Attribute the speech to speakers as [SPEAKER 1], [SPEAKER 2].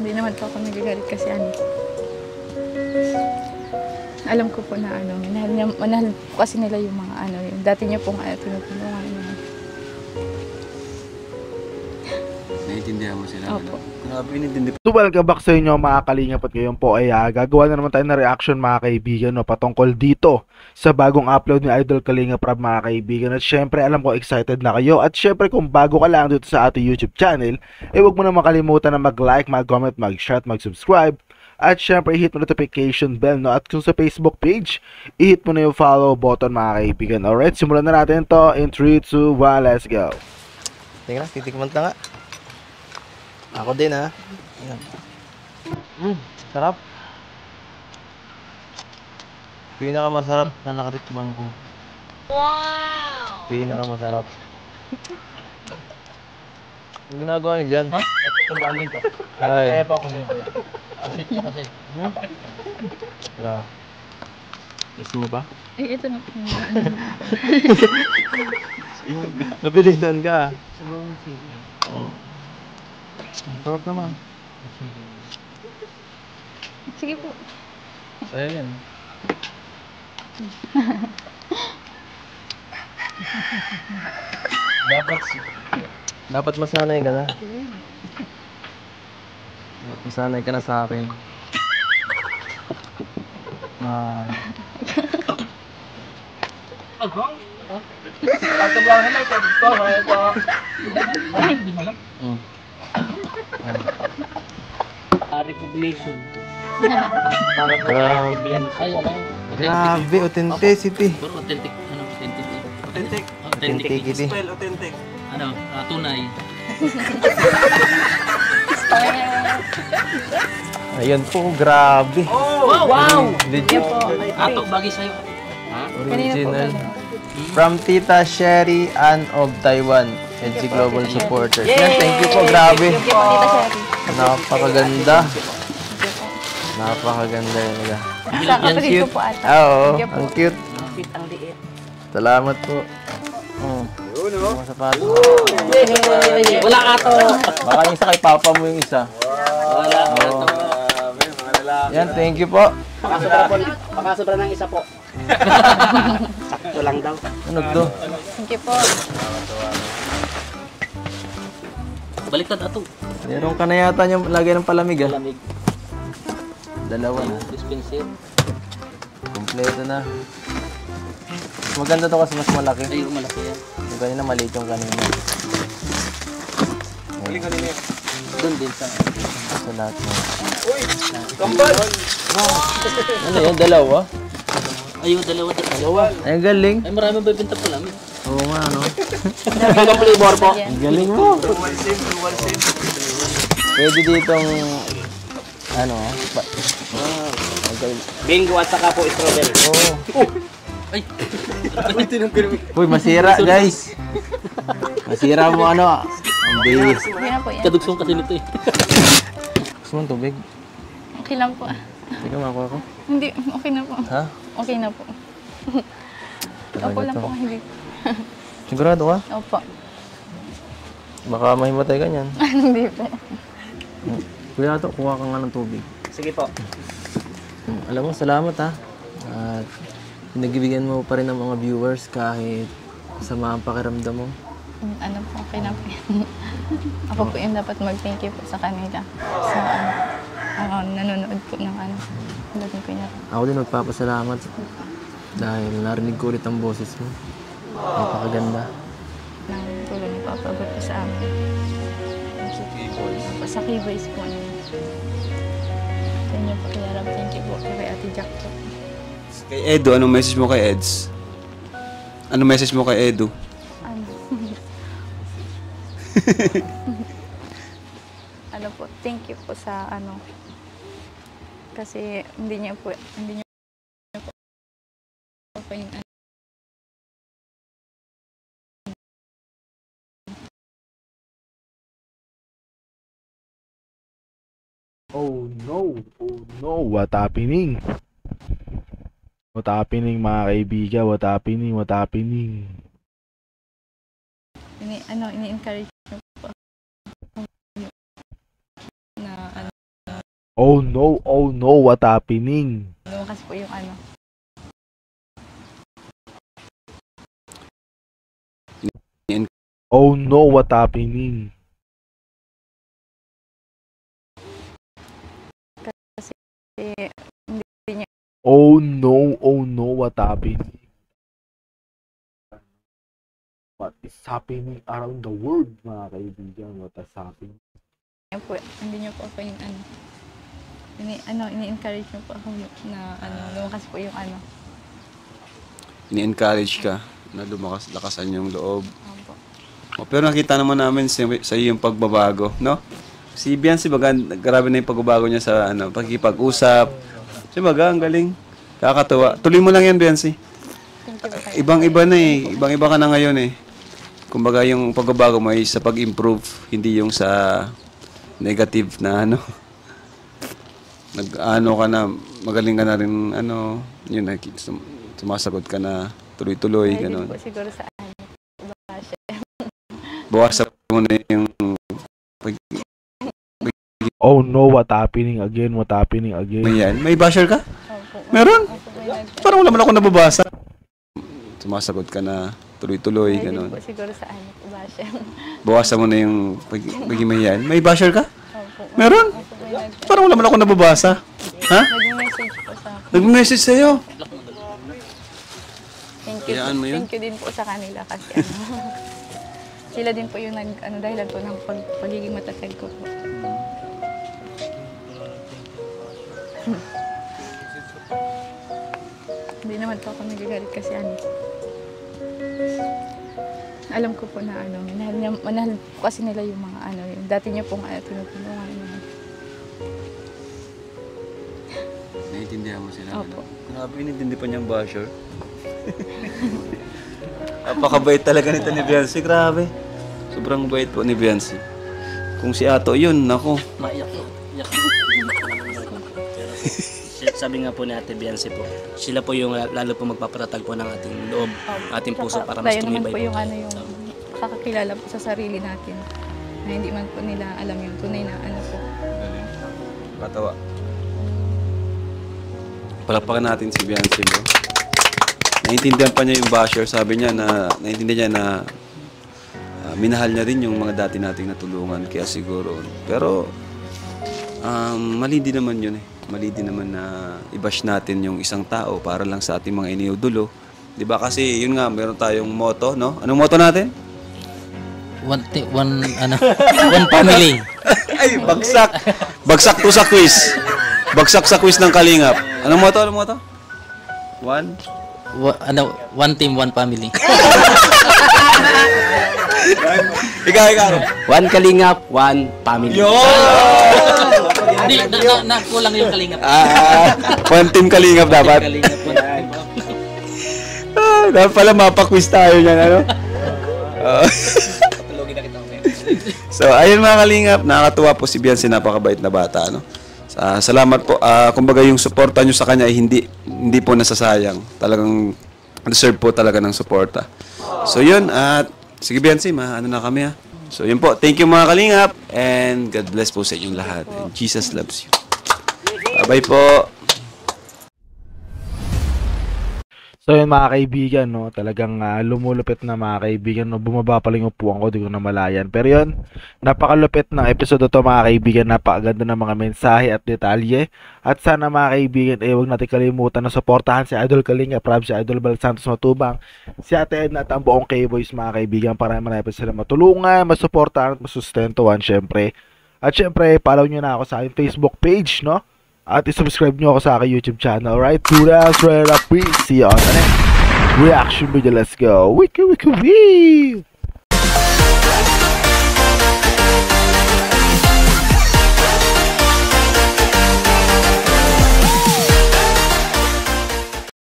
[SPEAKER 1] Hindi naman po ako nagagalit kasi alam ko po na manahal po kasi nila yung mga yung dati niya pong tinutulungan niya.
[SPEAKER 2] Naiintindihan mo sila?
[SPEAKER 1] Opo.
[SPEAKER 3] So welcome back sa inyo mga kalingap at ngayon po ay gagawa na naman tayo ng reaction mga kaibigan patungkol dito sa bagong upload ni Idol Kalinga Prab mga kaibigan. At syempre alam ko excited na kayo at syempre kung bago ka lang dito sa ating YouTube channel huwag mo na makalimutan na mag-like, mag-comment, mag-share at mag-subscribe. At syempre i-hit mo notification bell at kung sa Facebook page i-hit mo na yung follow button mga kaibigan. Alright, simulan na natin to in 3, 2, 1, let's go.
[SPEAKER 4] Tingnan, titikman ta nga. Ako din ha. Sarap. Pinakamasarap na nakatikman ko. Wow! Pinakamasarap. Ang ginagawa niyo dyan? Ha? Tumbahan ko. Ay. Pa ako niyo. Asit pa kasi. Gusto mo ba?
[SPEAKER 1] Ay, ito na po.
[SPEAKER 4] Napilitan ka. Sarap naman.
[SPEAKER 1] Sige po.
[SPEAKER 4] Ayan. Dapat masanay ka na. Masanay ka na sa akin.
[SPEAKER 5] Recognition.
[SPEAKER 4] Grabe, authenticity.
[SPEAKER 5] Pero authentic, authentic.
[SPEAKER 2] Authentic.
[SPEAKER 4] Authenticity.
[SPEAKER 2] Spell authentic.
[SPEAKER 5] Tunay.
[SPEAKER 4] Ayan po, grabe.
[SPEAKER 5] Wow!
[SPEAKER 4] Legit.
[SPEAKER 5] Ato, bagay sa'yo.
[SPEAKER 4] Original. From Tita Sherry Ann of Taiwan. NG Global Supporters. Yan, thank you po, grabe.
[SPEAKER 1] Thank you po, Tita Sherry.
[SPEAKER 4] Napakaganda. Napakaganda yun nila.
[SPEAKER 1] Sa kapatid ko po ata.
[SPEAKER 4] Oo,
[SPEAKER 1] Thank you po.
[SPEAKER 4] ang cute.
[SPEAKER 5] Ang liit.
[SPEAKER 4] Salamat po. Mga sapatos.
[SPEAKER 5] Wala ka to.
[SPEAKER 4] Baka yung isa kay papa mo yung isa.
[SPEAKER 5] Wala ka to.
[SPEAKER 4] Yan, thank you po.
[SPEAKER 5] Pakasubra ng isa po. Sakto lang daw.
[SPEAKER 4] Ano to?
[SPEAKER 1] Thank you po.
[SPEAKER 5] Baliktad ato.
[SPEAKER 4] Meron ka na yata yung lagay ng palamig ah.
[SPEAKER 5] Lamig.
[SPEAKER 4] Dalawa na.
[SPEAKER 5] Dispenser.
[SPEAKER 4] Kompleto na. Mas maganda to kasi mas malaki.
[SPEAKER 5] Ay, malaki yan.
[SPEAKER 4] Yung kanina maliit yung kanina.
[SPEAKER 5] Doon din sa...
[SPEAKER 4] Sa lahat mo.
[SPEAKER 2] Kambal!
[SPEAKER 4] Ano yan? Dalawa?
[SPEAKER 5] Ay, yung dalawa.
[SPEAKER 4] Ay, ang galing.
[SPEAKER 5] Ay, marami ba pinta po lamig?
[SPEAKER 4] Oo nga, no?
[SPEAKER 5] Ano flavor po?
[SPEAKER 4] Ang galing mo.
[SPEAKER 2] Dual sim.
[SPEAKER 4] Pwede ditong... Ano?
[SPEAKER 5] Bingo at saka po strawberry.
[SPEAKER 4] Oo.
[SPEAKER 5] Ay!
[SPEAKER 4] Uy, masira guys. Masira mo ano. Ang bilis.
[SPEAKER 1] Hindi na po yan.
[SPEAKER 5] Kadugsong kasi nito eh.
[SPEAKER 4] Gusto mo ng tubig?
[SPEAKER 1] Okay lang po.
[SPEAKER 4] Sige, makuha ko.
[SPEAKER 1] Hindi, okay na po.
[SPEAKER 4] Ha?
[SPEAKER 1] Okay na po. Opo lang po, hindi.
[SPEAKER 4] Sigurado ka?
[SPEAKER 1] Opo.
[SPEAKER 4] Baka mahimatay ka niyan.
[SPEAKER 1] Hindi po.
[SPEAKER 4] Kuya to, kuha ka nga ng tubig.
[SPEAKER 5] Sige po.
[SPEAKER 4] Alam mo, salamat ha. At pinagbibigyan mo pa rin ng mga viewers kahit sama ang pakiramdam mo.
[SPEAKER 1] Ano po, okay na po yan. Ako po yung dapat mag-thank you po sa kanila. Sa nanonood po ng vlog ko niya.
[SPEAKER 4] Ako din magpapasalamat dahil narinig ko ulit ang boses mo. Napakaganda.
[SPEAKER 1] Nang tulong ni Papa Abot po sa amin. Sa K-Boys po. Sa inyo po, Kuya Rob, thank you po. Kay Ate Jack po.
[SPEAKER 2] Kay Edo, anong message mo kay Eds? Anong message mo kay Edo?
[SPEAKER 1] Ano? Ano po, thank you po sa kasi hindi niyo po yung
[SPEAKER 3] Oh no, what happening? What happening mga kaibigan, what happening?
[SPEAKER 1] ini-encourage niyo po na
[SPEAKER 3] Oh no, what happening?
[SPEAKER 1] Lumakas po yung ano.
[SPEAKER 3] Oh no, what happening?
[SPEAKER 1] Eh,
[SPEAKER 3] Oh no, what happening? What is happening around the world, mga kaibigan? What is happening?
[SPEAKER 1] Yan po, hindi niyo po ako yung ano. Ini-encourage niyo po ako na ano, lumakas po yung ano.
[SPEAKER 2] Ini-encourage ka na lakasan yung loob.
[SPEAKER 1] Opo.
[SPEAKER 2] Pero nakita naman namin sa iyo yung pagbabago, no? Si Biancy, baga, grabe na yung pagbabago niya sa pagkipag-usap. Si baga, ang galing. Kakatuwa. Tuloy mo lang yan, Biancy.
[SPEAKER 1] Thank you po kayo.
[SPEAKER 2] Ibang-iba na eh. Ibang-iba ka na ngayon eh. Kumbaga yung pagbabago mo ay sa pag-improve, hindi yung sa negative na ano. Nag-ano ka na, magaling ka na rin, ano, yun, sumasagot ka na tuloy-tuloy,
[SPEAKER 1] Dahil
[SPEAKER 2] gano'n.
[SPEAKER 1] din po siguro sa ano.
[SPEAKER 2] Bawasan mo na yung
[SPEAKER 3] Oh no, what happening again? What happening again?
[SPEAKER 2] yan. May basher ka?
[SPEAKER 1] Opo.
[SPEAKER 2] Meron?
[SPEAKER 1] Opo, may
[SPEAKER 2] Parang wala man ako nababasa. Sumasagot ka na tuloy-tuloy,
[SPEAKER 1] Dahil din
[SPEAKER 2] gano'n.
[SPEAKER 1] po siguro sa ano. Basher.
[SPEAKER 2] Bawasan mo na yung paghimayan. May basher ka?
[SPEAKER 1] Opo.
[SPEAKER 2] Meron?
[SPEAKER 1] Opo, may
[SPEAKER 2] Parang wala man ako nababasa. Ha?
[SPEAKER 1] nag-message po sa akin.
[SPEAKER 2] Nag-message sa'yo.
[SPEAKER 1] Thank you.
[SPEAKER 2] Hayaan mo yun?
[SPEAKER 1] Thank you din po sa kanila kasi ano. Sila din po yung dahilan po ng pagiging matatag ko po. Hindi naman po ako nagagalit kasi ano. Alam ko po na ano, manahal po kasi nila yung mga ano, yung dati niya pong tinutulungan niya.
[SPEAKER 2] Naiintindihan mo sila.
[SPEAKER 1] Opo.
[SPEAKER 2] Grabe, inintindi pa niyang basher. Napakabait talaga nito ni Biancy. Grabe. Sobrang bait po ni Biancy. Kung si Ato, yun, nako.
[SPEAKER 5] Maiyak po. Iyak. Sabi nga po ni Ate Biancy po, sila po yung lalo po magpapatatag po ng ating loob, ating puso para mas
[SPEAKER 1] Tayo naman po
[SPEAKER 5] tumibay.
[SPEAKER 1] yung ano, yung kakakilala po sa sarili natin. Na hindi man po nila alam yung tunay na ano po.
[SPEAKER 2] Katawa. Palakpakan natin si Biancy, no? Naintindihan pa niya yung basher. Sabi niya na, naintindihan niya na minahal niya rin yung mga dati nating natulungan. Kaya siguro. Pero, mali din naman yun eh. Mali din naman na i-bash natin yung isang tao para lang sa ating mga iniudulo. Diba? Kasi yun nga, meron tayong motto, no? Anong motto natin?
[SPEAKER 6] One family.
[SPEAKER 2] Ay, bagsak! Bagsak to sa quiz. Bagsak sa quiz ng Kalingap. Anong motto? Anong motto?
[SPEAKER 6] One team, one family.
[SPEAKER 2] Ikaw.
[SPEAKER 5] One Kalingap, one family.
[SPEAKER 6] Hindi, nakulang yung kalingap.
[SPEAKER 2] One team Kalingap dapat.
[SPEAKER 6] Kalingap po.
[SPEAKER 2] Dapat pala mapaquiz tayo niyan, ano? So, ayun mga Kalingap, nakakatuwa po si Biancy, napakabait na bata, ano? Salamat po. Kumbaga yung suporta nyo sa kanya ay hindi po nasasayang. Talagang deserve po talaga ng suporta. So, yun. At sige, Biancy, ano na kami, ha? So, yun po. Thank you mga Kalingap. And God bless po sa inyong lahat. And Jesus loves you. Bye-bye po.
[SPEAKER 3] So yun mga kaibigan, no, talagang lumulupit na mga kaibigan, no, bumaba pa lang yung upuan ko, di ko namalayan. Pero yun, napakalupit ng episode to mga kaibigan, napakaganda ng mga mensahe at detalye. At sana mga kaibigan, huwag natin kalimutan na suportahan si Idol Kalinga Prab, si Idol Bal Santos Matubang, si Ate Edna at ang buong K-Boys mga kaibigan, para marami sila matulungan, masuportahan at masustentuhan syempre. At syempre, follow nyo na ako sa aking Facebook page, no? At isubscribe nyo ako sa aking YouTube channel, right? Do that, right up, we see you on the next reaction video. Let's go. Wiki, wiki, wee!